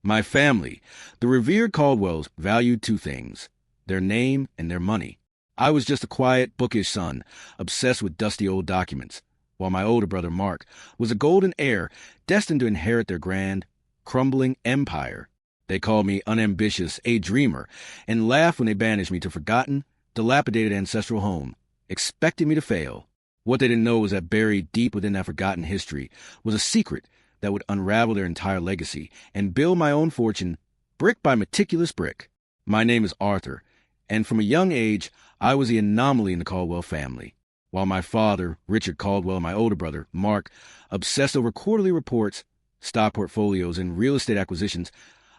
My family, the revered Caldwells, valued two things: their name and their money. I was just a quiet, bookish son, obsessed with dusty old documents, while my older brother Mark was a golden heir destined to inherit their grand, crumbling empire. They called me unambitious, a dreamer, and laughed when they banished me to forgotten, dilapidated ancestral home, expecting me to fail. What they didn't know was that buried deep within that forgotten history was a secret that would unravel their entire legacy and build my own fortune brick by meticulous brick. My name is Arthur, and from a young age, I was the anomaly in the Caldwell family. While my father, Richard Caldwell, and my older brother, Mark, obsessed over quarterly reports, stock portfolios, and real estate acquisitions,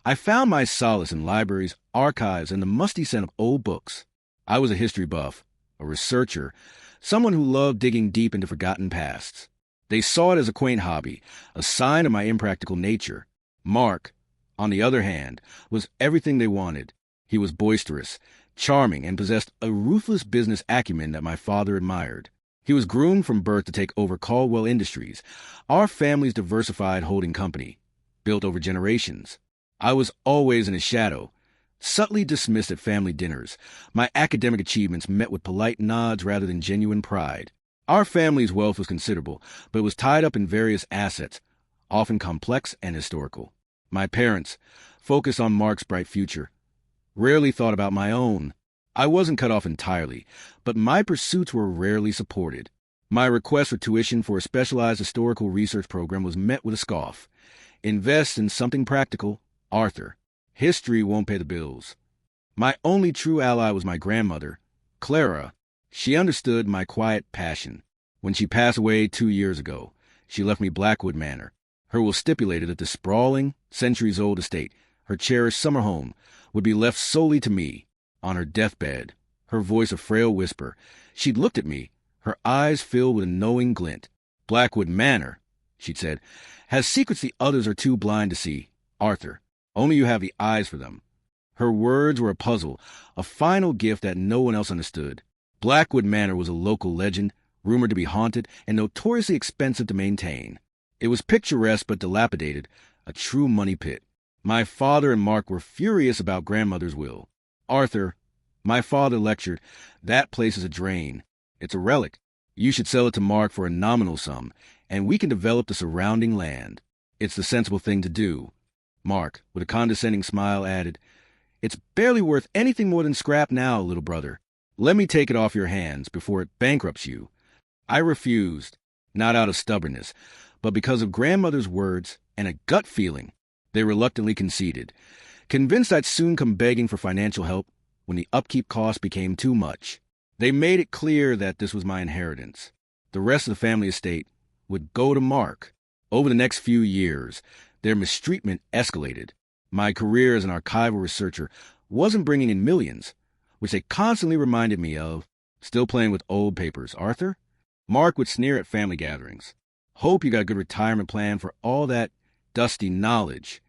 I found my solace in libraries, archives, and the musty scent of old books. I was a history buff, a researcher, someone who loved digging deep into forgotten pasts. They saw it as a quaint hobby, a sign of my impractical nature. Mark, on the other hand, was everything they wanted. He was boisterous, charming, and possessed a ruthless business acumen that my father admired. He was groomed from birth to take over Caldwell Industries, our family's diversified holding company, built over generations. I was always in his shadow, subtly dismissed at family dinners, my academic achievements met with polite nods rather than genuine pride. Our family's wealth was considerable, but it was tied up in various assets, often complex and historical. My parents, focused on Mark's bright future, rarely thought about my own. I wasn't cut off entirely, but my pursuits were rarely supported. My request for tuition for a specialized historical research program was met with a scoff. Invest in something practical, Arthur. History won't pay the bills. My only true ally was my grandmother, Clara. She understood my quiet passion. When she passed away 2 years ago, she left me Blackwood Manor. Her will stipulated that the sprawling, centuries-old estate, her cherished summer home, would be left solely to me. On her deathbed, her voice a frail whisper, she'd looked at me, her eyes filled with a knowing glint. Blackwood Manor, she'd said, has secrets the others are too blind to see. Arthur, only you have the eyes for them. Her words were a puzzle, a final gift that no one else understood. Blackwood Manor was a local legend, rumored to be haunted and notoriously expensive to maintain. It was picturesque but dilapidated, a true money pit. My father and Mark were furious about grandmother's will. Arthur, my father lectured, that place is a drain. It's a relic. You should sell it to Mark for a nominal sum, and we can develop the surrounding land. It's the sensible thing to do. Mark, with a condescending smile, added, It's barely worth anything more than scrap now, little brother. Let me take it off your hands before it bankrupts you. I refused, not out of stubbornness, but because of grandmother's words and a gut feeling. They reluctantly conceded, convinced I'd soon come begging for financial help when the upkeep costs became too much. They made it clear that this was my inheritance. The rest of the family estate would go to Mark. Over the next few years, their mistreatment escalated. My career as an archival researcher wasn't bringing in millions, which they constantly reminded me of. Still playing with old papers, Arthur? Mark would sneer at family gatherings. Hope you got a good retirement plan for all that dusty knowledge.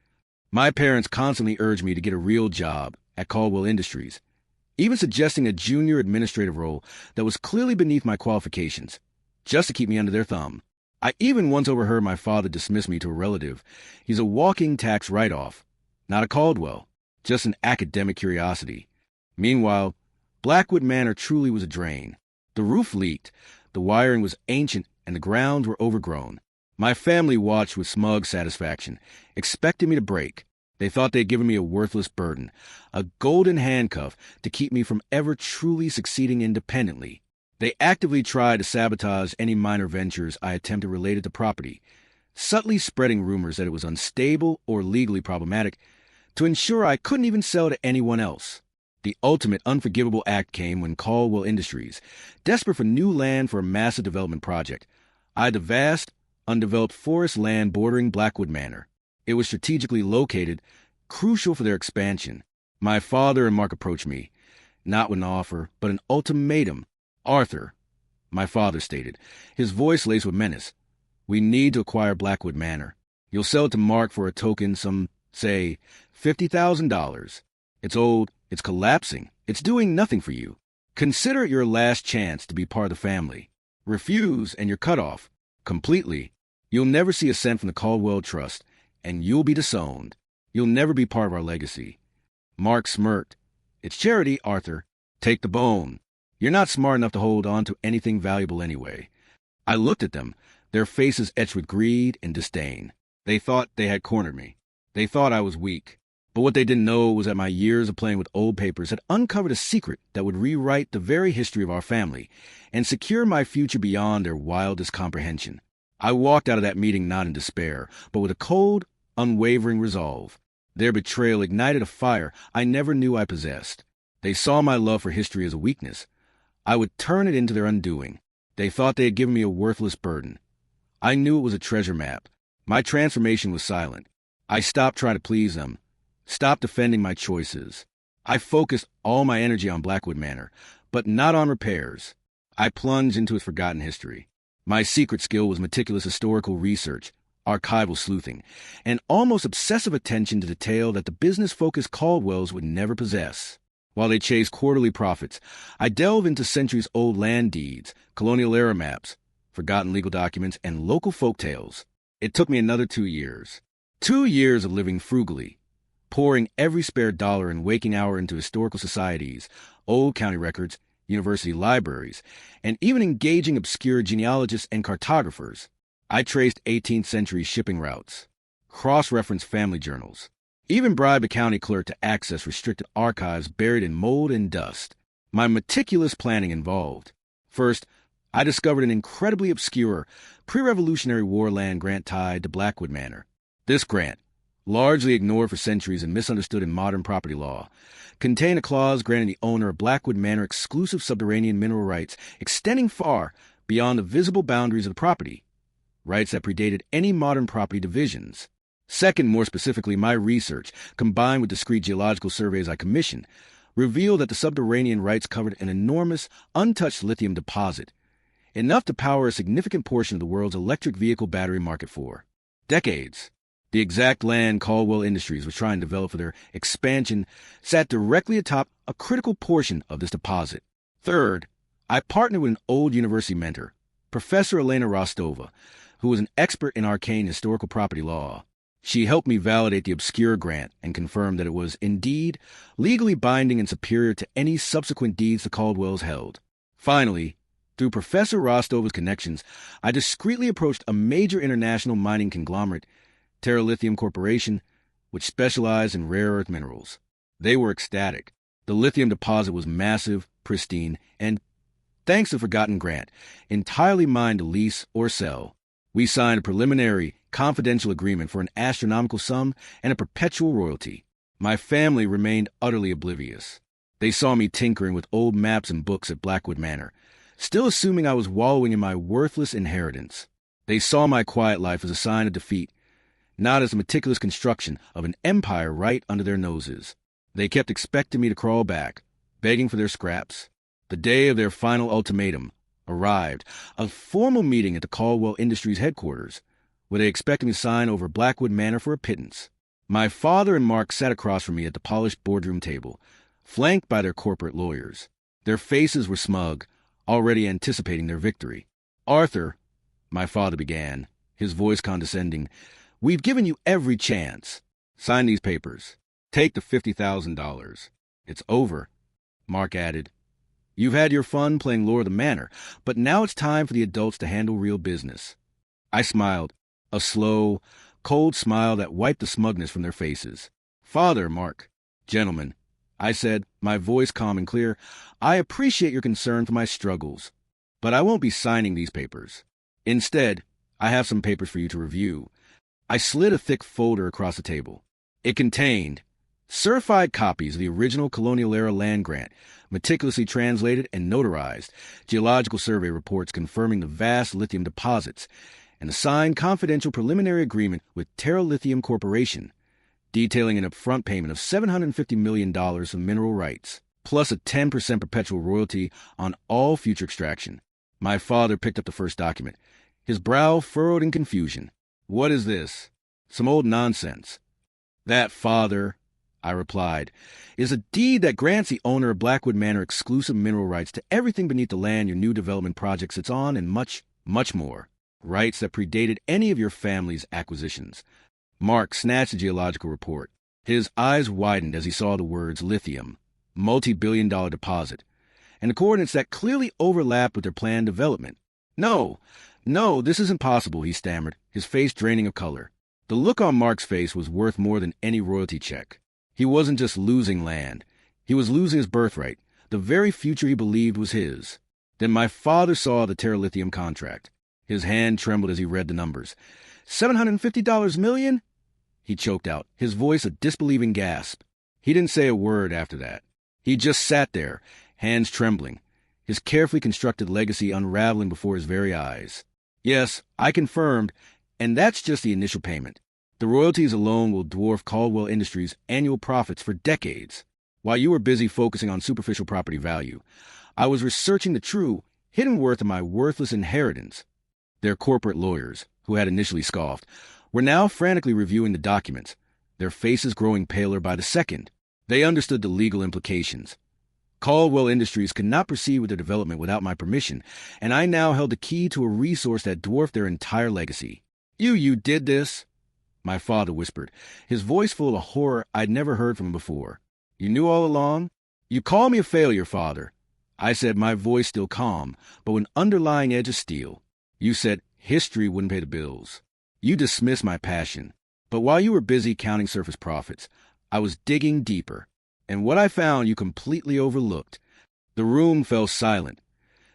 My parents constantly urged me to get a real job at Caldwell Industries, even suggesting a junior administrative role that was clearly beneath my qualifications, just to keep me under their thumb. I even once overheard my father dismiss me to a relative. He's a walking tax write-off, not a Caldwell, just an academic curiosity. Meanwhile, Blackwood Manor truly was a drain. The roof leaked, the wiring was ancient, and the grounds were overgrown. My family watched with smug satisfaction, expecting me to break. They thought they'd given me a worthless burden, a golden handcuff to keep me from ever truly succeeding independently. They actively tried to sabotage any minor ventures I attempted related to property, subtly spreading rumors that it was unstable or legally problematic to ensure I couldn't even sell to anyone else. The ultimate unforgivable act came when Caldwell Industries, desperate for new land for a massive development project, eyed the vast, undeveloped forest land bordering Blackwood Manor. It was strategically located, crucial for their expansion. My father and Mark approached me, not with an offer, but an ultimatum. Arthur, my father stated, his voice laced with menace, we need to acquire Blackwood Manor. You'll sell it to Mark for a token, some, say, $50,000. It's old, it's collapsing, it's doing nothing for you. Consider it your last chance to be part of the family. Refuse, and you're cut off. Completely. You'll never see a cent from the Caldwell Trust, and you'll be disowned. You'll never be part of our legacy. Mark smirked. It's charity, Arthur. Take the bone. You're not smart enough to hold on to anything valuable anyway. I looked at them, their faces etched with greed and disdain. They thought they had cornered me. They thought I was weak. But what they didn't know was that my years of playing with old papers had uncovered a secret that would rewrite the very history of our family and secure my future beyond their wildest comprehension. I walked out of that meeting not in despair, but with a cold, unwavering resolve. Their betrayal ignited a fire I never knew I possessed. They saw my love for history as a weakness. I would turn it into their undoing. They thought they had given me a worthless burden. I knew it was a treasure map. My transformation was silent. I stopped trying to please them, stopped defending my choices. I focused all my energy on Blackwood Manor, but not on repairs. I plunged into its forgotten history. My secret skill was meticulous historical research, archival sleuthing, and almost obsessive attention to detail that the business-focused Caldwells would never possess. While they chased quarterly profits, I delved into centuries-old land deeds, colonial-era maps, forgotten legal documents, and local folk tales. It took me another 2 years. 2 years of living frugally, pouring every spare dollar and waking hour into historical societies, old county records, university libraries, and even engaging obscure genealogists and cartographers. I traced 18th century shipping routes, cross-referenced family journals, even bribed a county clerk to access restricted archives buried in mold and dust. My meticulous planning involved: first, I discovered an incredibly obscure, pre-Revolutionary War land grant tied to Blackwood Manor. This grant, largely ignored for centuries and misunderstood in modern property law, contained a clause granting the owner of Blackwood Manor exclusive subterranean mineral rights extending far beyond the visible boundaries of the property, rights that predated any modern property divisions. Second, more specifically, my research, combined with discrete geological surveys I commissioned, revealed that the subterranean rights covered an enormous, untouched lithium deposit, enough to power a significant portion of the world's electric vehicle battery market for decades. The exact land Caldwell Industries was trying to develop for their expansion sat directly atop a critical portion of this deposit. Third, I partnered with an old university mentor, Professor Elena Rostova, who was an expert in arcane historical property law. She helped me validate the obscure grant and confirm that it was indeed legally binding and superior to any subsequent deeds the Caldwells held. Finally, through Professor Rostova's connections, I discreetly approached a major international mining conglomerate, Terra Lithium Corporation, which specialized in rare earth minerals. They were ecstatic. The lithium deposit was massive, pristine, and, thanks to the forgotten grant, entirely mine to lease or sell. We signed a preliminary, confidential agreement for an astronomical sum and a perpetual royalty. My family remained utterly oblivious. They saw me tinkering with old maps and books at Blackwood Manor, still assuming I was wallowing in my worthless inheritance. They saw my quiet life as a sign of defeat, not as the meticulous construction of an empire right under their noses. They kept expecting me to crawl back, begging for their scraps. The day of their final ultimatum arrived, a formal meeting at the Caldwell Industries headquarters, where they expected me to sign over Blackwood Manor for a pittance. My father and Mark sat across from me at the polished boardroom table, flanked by their corporate lawyers. Their faces were smug, already anticipating their victory. "Arthur," my father began, his voice condescending, "we've given you every chance. Sign these papers. Take the $50,000. It's over," Mark added. "You've had your fun playing Lord of the Manor, but now it's time for the adults to handle real business." I smiled, a slow, cold smile that wiped the smugness from their faces. "Father, Mark, gentlemen," I said, my voice calm and clear, "I appreciate your concern for my struggles, but I won't be signing these papers. Instead, I have some papers for you to review." I slid a thick folder across the table. It contained certified copies of the original colonial-era land grant, meticulously translated and notarized, geological survey reports confirming the vast lithium deposits, and a signed confidential preliminary agreement with Terra Lithium Corporation, detailing an upfront payment of $750 million of mineral rights, plus a 10% perpetual royalty on all future extraction. My father picked up the first document, his brow furrowed in confusion. "What is this? Some old nonsense." "That, father," I replied, "is a deed that grants the owner of Blackwood Manor exclusive mineral rights to everything beneath the land your new development project sits on and much, much more. Rights that predated any of your family's acquisitions." Mark snatched the geological report. His eyes widened as he saw the words lithium, multi-billion-dollar deposit, and the coordinates that clearly overlapped with their planned development. No, no, this isn't possible, he stammered, his face draining of color. The look on Mark's face was worth more than any royalty check. He wasn't just losing land. He was losing his birthright, the very future he believed was his. Then my father saw the Teralithium contract. His hand trembled as he read the numbers. $750 million? He choked out, his voice a disbelieving gasp. He didn't say a word after that. He just sat there, hands trembling, his carefully constructed legacy unraveling before his very eyes. Yes, I confirmed, and that's just the initial payment. The royalties alone will dwarf Caldwell Industries' annual profits for decades. While you were busy focusing on superficial property value, I was researching the true, hidden worth of my worthless inheritance. Their corporate lawyers, who had initially scoffed, were now frantically reviewing the documents, their faces growing paler by the second. They understood the legal implications. Caldwell Industries could not proceed with their development without my permission, and I now held the key to a resource that dwarfed their entire legacy. You did this? My father whispered, his voice full of horror I'd never heard from him before. You knew all along? You call me a failure, father. I said, my voice still calm, but with an underlying edge of steel. You said history wouldn't pay the bills. You dismissed my passion. But while you were busy counting surface profits, I was digging deeper. And what I found you completely overlooked. The room fell silent,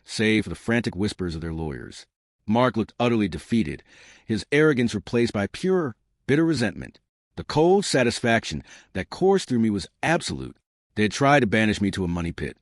save for the frantic whispers of their lawyers. Mark looked utterly defeated, his arrogance replaced by pure, bitter resentment. The cold satisfaction that coursed through me was absolute. They had tried to banish me to a money pit.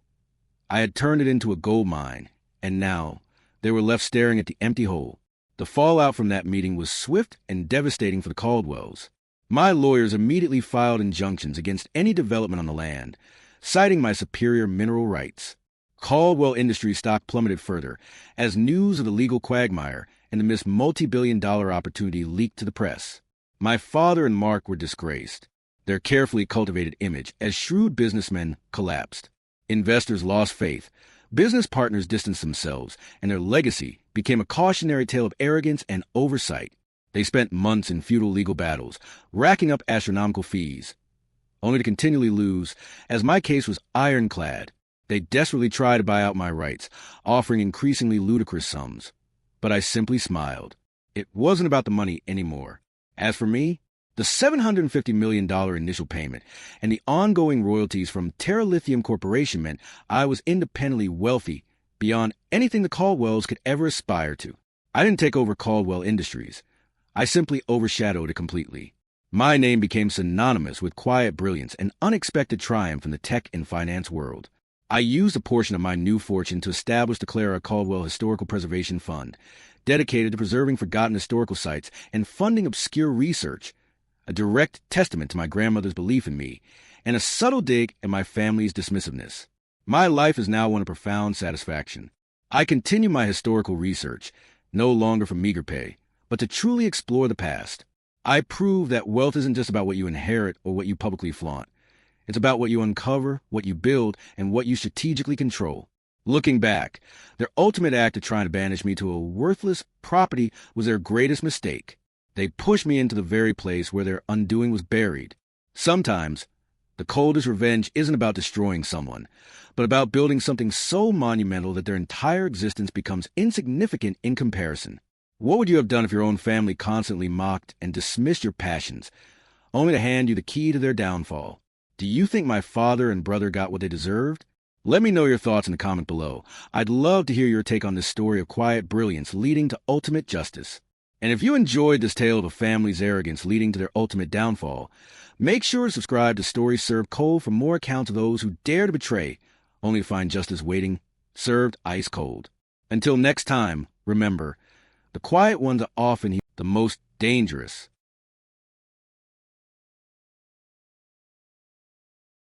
I had turned it into a gold mine, and now they were left staring at the empty hole. The fallout from that meeting was swift and devastating for the Caldwells. My lawyers immediately filed injunctions against any development on the land, citing my superior mineral rights. Caldwell Industries stock plummeted further as news of the legal quagmire and the missed multi-billion-dollar opportunity leaked to the press. My father and Mark were disgraced. Their carefully cultivated image as shrewd businessmen collapsed. Investors lost faith, business partners distanced themselves, and their legacy became a cautionary tale of arrogance and oversight. They spent months in futile legal battles, racking up astronomical fees, only to continually lose, as my case was ironclad. They desperately tried to buy out my rights, offering increasingly ludicrous sums. But I simply smiled. It wasn't about the money anymore. As for me, the $750 million initial payment and the ongoing royalties from Teralithium Corporation meant I was independently wealthy beyond anything the Caldwells could ever aspire to. I didn't take over Caldwell Industries. I simply overshadowed it completely. My name became synonymous with quiet brilliance and unexpected triumph in the tech and finance world. I used a portion of my new fortune to establish the Clara Caldwell Historical Preservation Fund, dedicated to preserving forgotten historical sites and funding obscure research, a direct testament to my grandmother's belief in me, and a subtle dig at my family's dismissiveness. My life is now one of profound satisfaction. I continue my historical research, no longer for meager pay, but to truly explore the past. I prove that wealth isn't just about what you inherit or what you publicly flaunt. It's about what you uncover, what you build, and what you strategically control. Looking back, their ultimate act of trying to banish me to a worthless property was their greatest mistake. They pushed me into the very place where their undoing was buried. Sometimes, the coldest revenge isn't about destroying someone, but about building something so monumental that their entire existence becomes insignificant in comparison. What would you have done if your own family constantly mocked and dismissed your passions, only to hand you the key to their downfall? Do you think my father and brother got what they deserved? Let me know your thoughts in the comment below. I'd love to hear your take on this story of quiet brilliance leading to ultimate justice. And if you enjoyed this tale of a family's arrogance leading to their ultimate downfall, make sure to subscribe to Stories Served Cold for more accounts of those who dare to betray, only to find justice waiting, served ice cold. Until next time, remember, the quiet ones are often the most dangerous.